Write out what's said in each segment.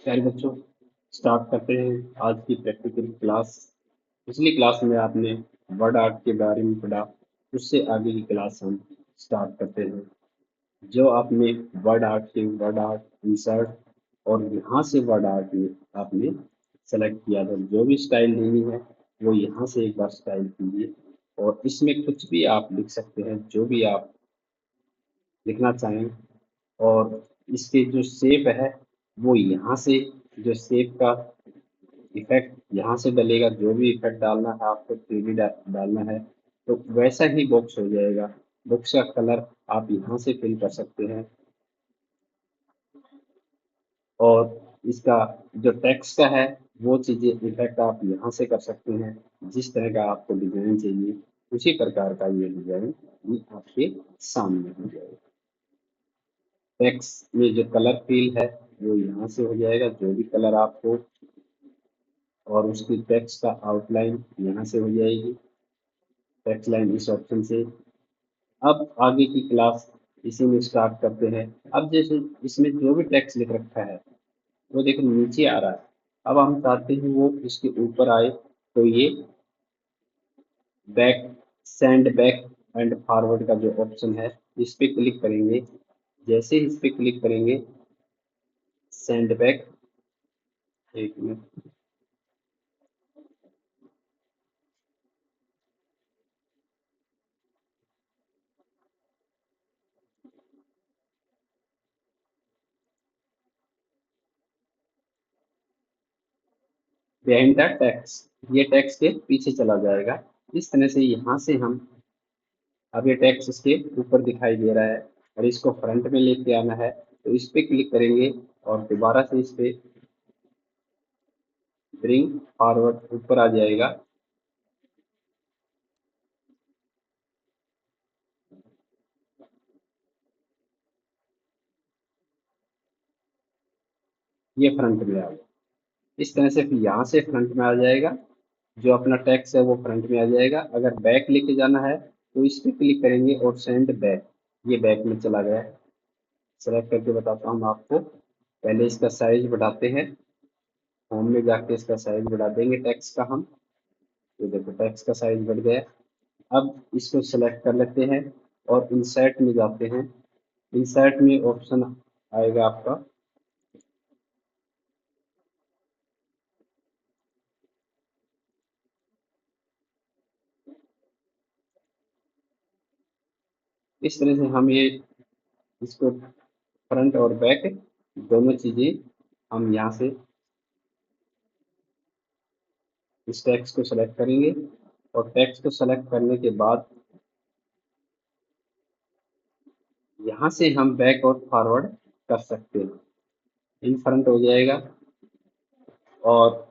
प्यारे बच्चों, स्टार्ट करते हैं आज की प्रैक्टिकल क्लास। पिछली क्लास में आपने वर्ड आर्ट के बारे में पढ़ा, उससे आगे की क्लास हम स्टार्ट करते हैं। जो आपने वर्ड आर्ट के वर्ड आर्ट इंसर्ट और यहाँ से वर्ड आर्ट में आपने सेलेक्ट किया था, जो भी स्टाइल लेनी है वो यहाँ से एक बार स्टाइल कीजिए। और इसमें कुछ भी आप लिख सकते हैं, जो भी आप लिखना चाहें। और इसके जो शेप है वो यहाँ से, जो शेप का इफेक्ट यहाँ से डलेगा, जो भी इफेक्ट डालना है आपको, 3D डालना है तो वैसा ही बॉक्स हो जाएगा। बॉक्स का कलर आप यहाँ से फिल कर सकते हैं। और इसका जो टेक्स्ट का है वो चीज़ें इफेक्ट आप यहाँ से कर सकते हैं। जिस तरह का आपको डिजाइन चाहिए उसी प्रकार का ये डिजाइन ये आपके सामने हो जाएगा। टेक्स्ट में जो कलर फील है वो यहाँ से हो जाएगा, जो भी कलर आपको, और उसकी टेक्स्ट का आउटलाइन यहाँ से हो जाएगी, टेक्स्ट लाइन इस ऑप्शन से। अब आगे की क्लास इसी में स्टार्ट करते हैं। अब जैसे इसमें जो भी टेक्स्ट लिख रखा है वो देखो नीचे आ रहा है। अब हम चाहते हैं वो इसके ऊपर आए, तो ये back, send back and forward का जो ऑप्शन है इस पे क्लिक करेंगे। जैसे ही इस पे क्लिक करेंगे, सेंड बैक, एक मिनट, बिहाइंड द टेक्स्ट, ये टेक्स्ट के पीछे चला जाएगा। इस तरह से यहाँ से हम, अब ये टेक्स्ट इसके ऊपर दिखाई दे रहा है और इसको फ्रंट में लेके आना है, तो इस पे क्लिक करेंगे और दोबारा से इस पे ब्रिंग फॉरवर्ड ऊपर आ जाएगा। ये फ्रंट में आ गया। इस तरह से फिर यहाँ से फ्रंट में आ जाएगा, जो अपना टेक्स्ट है वो फ्रंट में आ जाएगा। अगर बैक लेके जाना है तो इस पे क्लिक करेंगे और सेंड बैक, ये बैक में चला गया। सेलेक्ट करके बताता हूँ आपको। पहले इसका साइज बढ़ाते हैं, होम में जाके इसका साइज बढ़ा देंगे टेक्स्ट का हम। ये देखो टेक्स्ट का साइज बढ़ गया। अब इसको सेलेक्ट कर लेते हैं और इंसर्ट में जाते हैं। इंसर्ट में ऑप्शन आएगा आपका, इस तरह से हम ये इसको फ्रंट और बैक दोनों चीजें हम यहाँ से इस टेक्स्ट को सेलेक्ट करेंगे। और टेक्स्ट को सेलेक्ट करने के बाद यहाँ से हम बैक और फॉरवर्ड कर सकते हैं। इन फ्रंट हो जाएगा और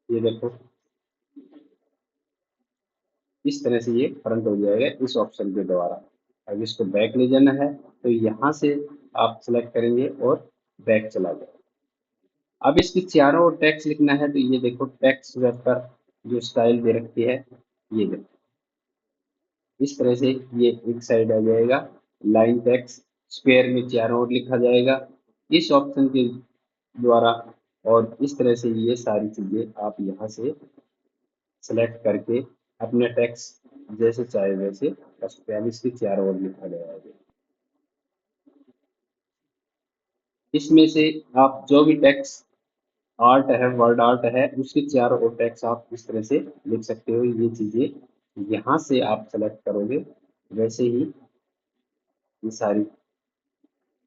ये देखो इस तरह से ये फ्रंट हो जाएगा इस ऑप्शन के द्वारा। अब इसको बैक ले जाना है तो यहाँ से आप सेलेक्ट करेंगे और बैक चला जाएगा। अब इसकी चारों ओर टेक्स्ट लिखना है तो ये देखो टेक्स्ट वेब पर जो स्टाइल दे रखी है, ये देखो इस तरह से ये एक साइड आ जाएगा। लाइन टेक्स्ट स्क्वायर में चारों ओर लिखा जाएगा इस ऑप्शन के द्वारा। और इस तरह से ये सारी चीजें आप यहाँ से सेलेक्ट करके अपने टेक्स्ट जैसे चाहे वैसे बस 42 के चारों ओर लिखा जाएगा। इसमें से आप जो भी टेक्स्ट आर्ट है, वर्ड आर्ट है, उसके चारों ओर टेक्स्ट आप इस तरह से लिख सकते हो। ये चीजें यहाँ से आप सेलेक्ट करोगे, वैसे ही ये सारी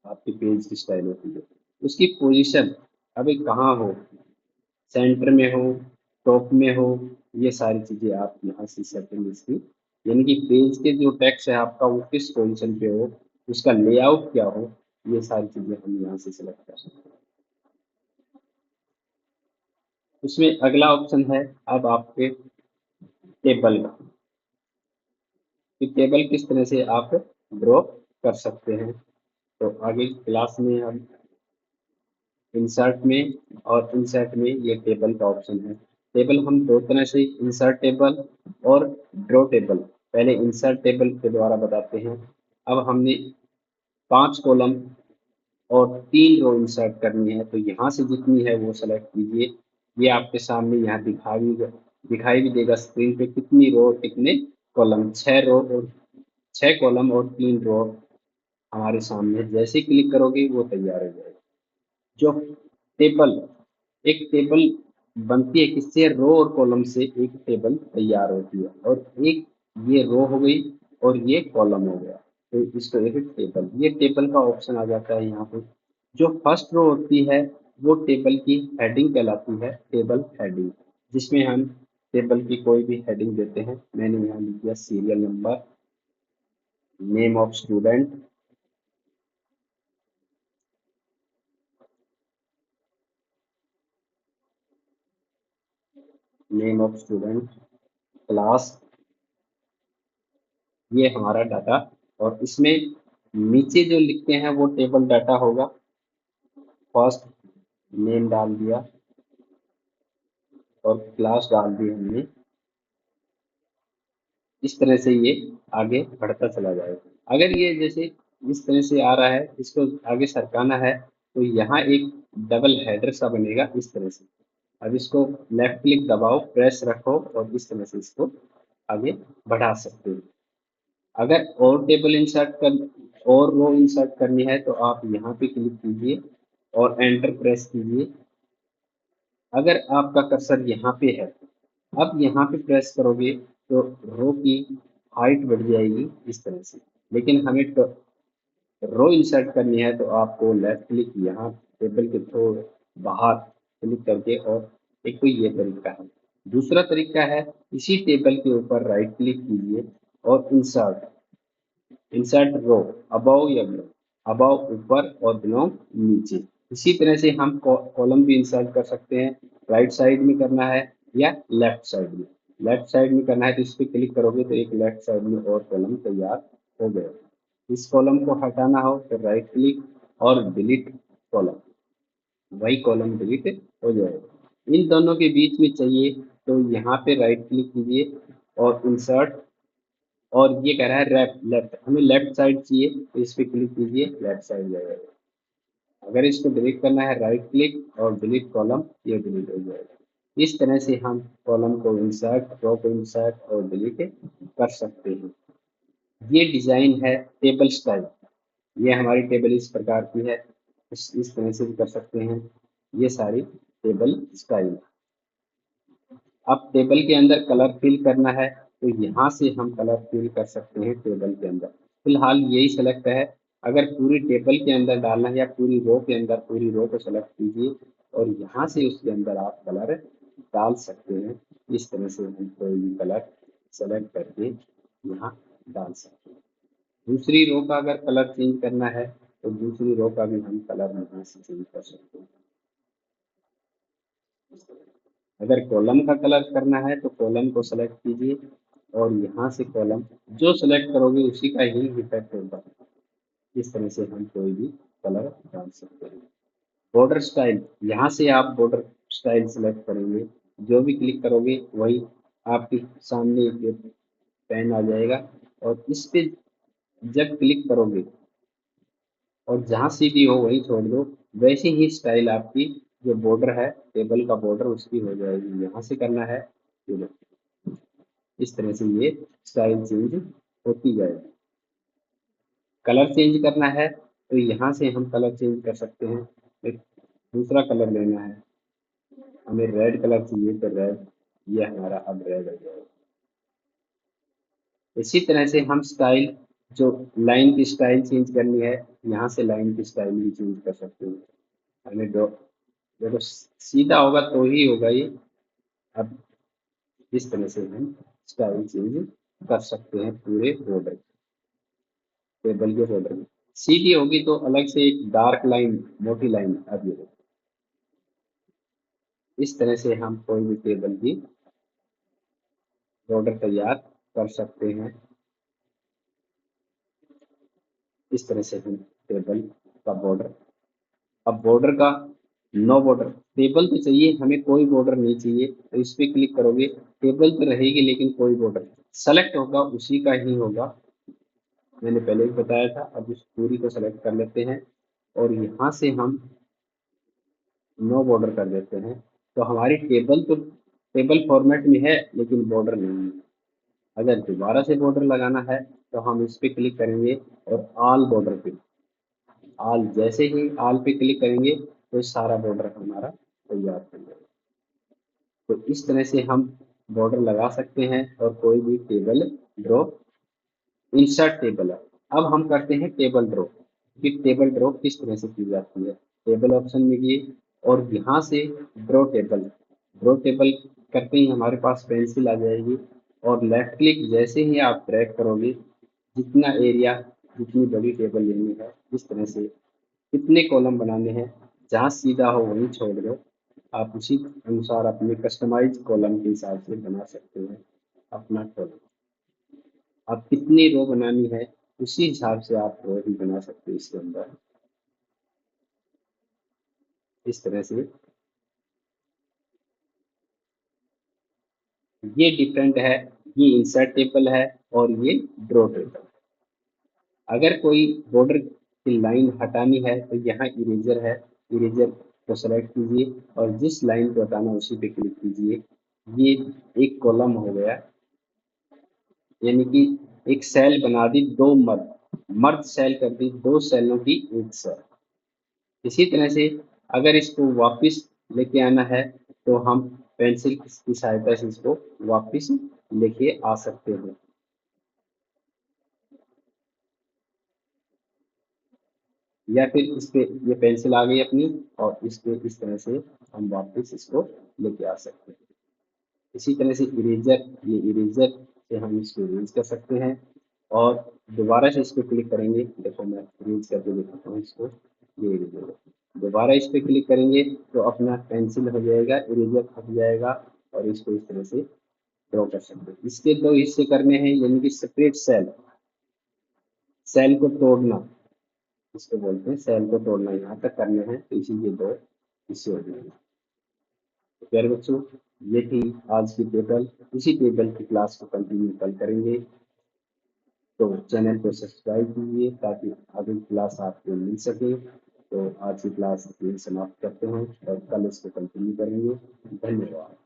आपके पेज की स्टाइल होती है। उसकी पोजीशन अभी कहाँ हो, सेंटर में हो, टॉप में हो, ये सारी चीजें आप यहाँ से सेटिंग इसकी, यानी कि पेज के जो टेक्स्ट है आपका वो किस पोजीशन पे हो, उसका लेआउट क्या हो, ये सारी चीजें हम यहाँ से सेलेक्ट कर सकते हैं। उसमें अगला ऑप्शन है अब आपके टेबल का, कि टेबल किस तरह से आप ड्रॉ कर सकते हैं। तो आगे क्लास में हम इंसर्ट में, और इंसर्ट में ये टेबल का ऑप्शन है। टेबल हम दो तरह से, इंसर्ट टेबल और ड्रॉ टेबल, पहले इंसर्ट टेबल के द्वारा बताते हैं। अब हमने 5 कॉलम और 3 रो इंसर्ट करनी है, तो यहाँ से जितनी है वो सेलेक्ट कीजिए। ये आपके सामने यहाँ दिखाई भी देगा स्क्रीन पे कितनी रो और कितने कॉलम, 6 रो और 6 कॉलम और 3 रो हमारे सामने। जैसे क्लिक करोगे वो तैयार हो जाएगा। जो टेबल, एक टेबल बनती है किससे, रो और कॉलम से एक टेबल तैयार होती है, और एक ये रो हो गई और ये कॉलम हो गया, तो इसको एक टेबल, ये टेबल का ऑप्शन आ जाता है यहाँ पे। जो फर्स्ट रो होती है वो टेबल की हेडिंग कहलाती है, टेबल हेडिंग, जिसमें हम टेबल की कोई भी हेडिंग देते हैं। मैंने यहाँ लिख दिया serial number, name of student, name of student, class, ये हमारा डाटा। और इसमें नीचे जो लिखते हैं वो टेबल डाटा होगा। फर्स्ट नेम डाल दिया और क्लास डाल दी हमने। इस तरह से ये आगे बढ़ता चला जाएगा। अगर ये जैसे इस तरह से आ रहा है, इसको आगे सरकाना है, तो यहाँ एक डबल हेडर सा बनेगा इस तरह से। अब इसको लेफ्ट क्लिक दबाओ, प्रेस रखो और इस तरह से इसको आगे बढ़ा सकते हो। अगर और टेबल इंसर्ट कर और रो इंसर्ट करनी है तो आप यहाँ पे क्लिक कीजिए और एंटर प्रेस कीजिए। अगर आपका कर्सर यहाँ पे है, अब यहाँ पे प्रेस करोगे तो रो की हाइट बढ़ जाएगी इस तरह से। लेकिन हमें रो इंसर्ट करनी है तो आपको लेफ्ट क्लिक यहाँ टेबल के थोड़े बाहर क्लिक करके, और एक तो ये तरीका है। दूसरा तरीका है, इसी टेबल के ऊपर राइट क्लिक कीजिए और इंसर्ट रो, अबव या बिलो, अबव ऊपर और बिलो नीचे। इसी तरह से हम कॉलम भी इंसर्ट कर सकते हैं। राइट साइड में करना है या लेफ्ट साइड में। लेफ्ट साइड में करना है तो इस पर क्लिक करोगे तो एक लेफ्ट साइड में और कॉलम तैयार हो गया। इस कॉलम को हटाना हो तो राइट क्लिक और डिलीट कॉलम, वही कॉलम डिलीट हो जाएगा। इन दोनों के बीच में चाहिए तो यहाँ पे राइट क्लिक कीजिए और इंसर्ट, और ये कह रहा है लेफ्ट लेफ्ट, हमें लेफ्ट साइड चाहिए तो इस पर क्लिक कीजिए, लेफ्ट साइड जाएगा। अगर इसको डिलीट करना है राइट क्लिक और डिलीट कॉलम, ये डिलीट हो जाएगा। इस तरह से हम कॉलम को इंसर्ट, रो को इंसर्ट और डिलीट कर सकते हैं। ये डिजाइन है टेबल स्टाइल। ये हमारी टेबल इस प्रकार की है, इस तरह से भी कर सकते हैं। ये सारी टेबल स्टाइल। अब टेबल के अंदर कलर फिल करना है तो यहाँ से हम कलर फिल कर सकते हैं टेबल के अंदर। फिलहाल यही सेलेक्ट है। अगर पूरी टेबल के अंदर डालना है या पूरी रो के अंदर, पूरी रो को सेलेक्ट कीजिए और यहाँ से उसके अंदर आप कलर डाल सकते हैं। इस तरह से हम कोई भी कलर सेलेक्ट करके यहाँ डाल सकते हैं। दूसरी रो का अगर कलर चेंज करना है तो दूसरी रो का भी हम कलर यहाँ से चेंज कर सकते हैं। अगर कॉलम का कलर करना है तो कॉलम को सेलेक्ट कीजिए और यहाँ से कॉलम जो सेलेक्ट करोगे उसी का ही इफेक्ट होगा। इस तरह से हम कोई भी कलर डाल सकते हैं। बॉर्डर स्टाइल, यहाँ से आप बॉर्डर स्टाइल सेलेक्ट करेंगे, जो भी क्लिक करोगे वही आपके सामने एक पेन आ जाएगा, और इस पे जब क्लिक करोगे और जहाँ सीधी हो वहीं छोड़ दो, वैसे ही स्टाइल आपकी जो बॉर्डर है टेबल का बॉर्डर उसकी हो जाएगी। यहाँ से करना है, ये लो, इस तरह से ये स्टाइल चेंज होती जाएगी। कलर चेंज करना है तो यहाँ से हम कलर चेंज कर सकते हैं। एक दूसरा कलर लेना है, हमें रेड कलर चाहिए तो रेड, ये हमारा अब रेड हो जाएगा। इसी तरह से हम स्टाइल, जो लाइन की स्टाइल चेंज करनी है, यहाँ से लाइन की स्टाइल भी चेंज कर सकते हैं। हमें देखो सीधा होगा तो ही होगा ये। अब इस तरह से हम स्टाइल चेंज कर सकते हैं पूरे बॉर्डर, टेबल के बॉर्डर में। सीधी होगी तो अलग से एक डार्क लाइन, मोटी लाइन। अब ये देखो, इस तरह से हम कोई भी टेबल की बॉर्डर तैयार कर सकते हैं। इस तरह से हम टेबल का बॉर्डर, अब बॉर्डर का नो बॉर्डर, टेबल तो चाहिए हमें, कोई बॉर्डर नहीं चाहिए तो इस पे क्लिक करोगे, टेबल तो रहेगी लेकिन कोई बॉर्डर सेलेक्ट होगा उसी का ही होगा, मैंने पहले भी बताया था। अब इस पूरी को सेलेक्ट कर लेते हैं और यहाँ से हम नो बॉर्डर कर देते हैं। तो हमारी टेबल तो टेबल फॉर्मेट में है लेकिन बॉर्डर नहीं है। अगर दोबारा से बॉर्डर लगाना है तो हम इस पे क्लिक करेंगे और ऑल बॉर्डर पे, ऑल जैसे ही ऑल पे क्लिक करेंगे तो सारा बॉर्डर हमारा तैयार हो जाएगा। तो इस तरह से हम बॉर्डर लगा सकते हैं और कोई भी टेबल ड्रॉ, इंसर्ट टेबल है। अब हम करते हैं टेबल ड्रॉ कि टेबल ड्रॉ किस तरह से की जाती है। टेबल ऑप्शन में गए और यहाँ से ड्रॉ टेबल करते ही हमारे पास पेंसिल आ जाएगी और लेफ्ट क्लिक जैसे ही आप ड्रैग करोगे, जितना एरिया, जितनी बड़ी टेबल लेनी है, इस तरह से कितने कॉलम बनाने हैं, जहाँ सीधा हो वहीं छोड़ दो। आप उसी अनुसार अपने कस्टमाइज कॉलम के हिसाब से बना सकते हैं अपना कॉलम। आप कितनी रो बनानी है उसी हिसाब से आप रो भी बना सकते हो इसके अंदर, इस तरह से। ये डिफरेंट है, ये इंसर्ट टेबल है और ये ड्रॉ टेबल। अगर कोई बॉर्डर की लाइन हटानी है तो यहाँ इरेजर है, इरेजर को सेलेक्ट कीजिए और जिस लाइन को हटाना है उसी पे क्लिक कीजिए। ये एक कॉलम हो गया, यानी कि एक सेल बना दी, दो मर्द सेल कर दी, दो सेलों की एक सेल। इसी तरह से अगर इसको वापस लेके आना है तो हम पेंसिल की सहायता से इसको वापस लेके आ सकते हैं। या फिर इस पे ये पेंसिल आ गई अपनी और इस पे इस तरह से हम वापस इसको लेके आ सकते हैं। इसी तरह से इरेजर, ये इरेजर से हम इसको इरेज कर सकते हैं और दोबारा से इस पे क्लिक करेंगे। देखो मैं इरेज करके दिखाता हूँ इसको, ये इरेजर है। दोबारा इस पे क्लिक करेंगे तो अपना पेंसिल हो जाएगा, इरेजर हट जाएगा और इसको इस तरह से ड्रॉ कर सकते हैं। इसके दो हिस्से करने हैं, यानी कि सेपरेट सेल, सेल को तोड़ना, इसको बोलते हैं सेल को तोड़ना। यहाँ तक करने हैं तो इसी के दो हिस्से हो जाएंगे। तो प्यारे बच्चों, ये थी आज की टेबल। इसी टेबल की क्लास को कंटिन्यू कल करेंगे। तो चैनल को सब्सक्राइब कीजिए ताकि अगली क्लास आपको मिल सके। तो आज की क्लास यही समाप्त करते हैं और कल इसको कंटिन्यू करेंगे। धन्यवाद।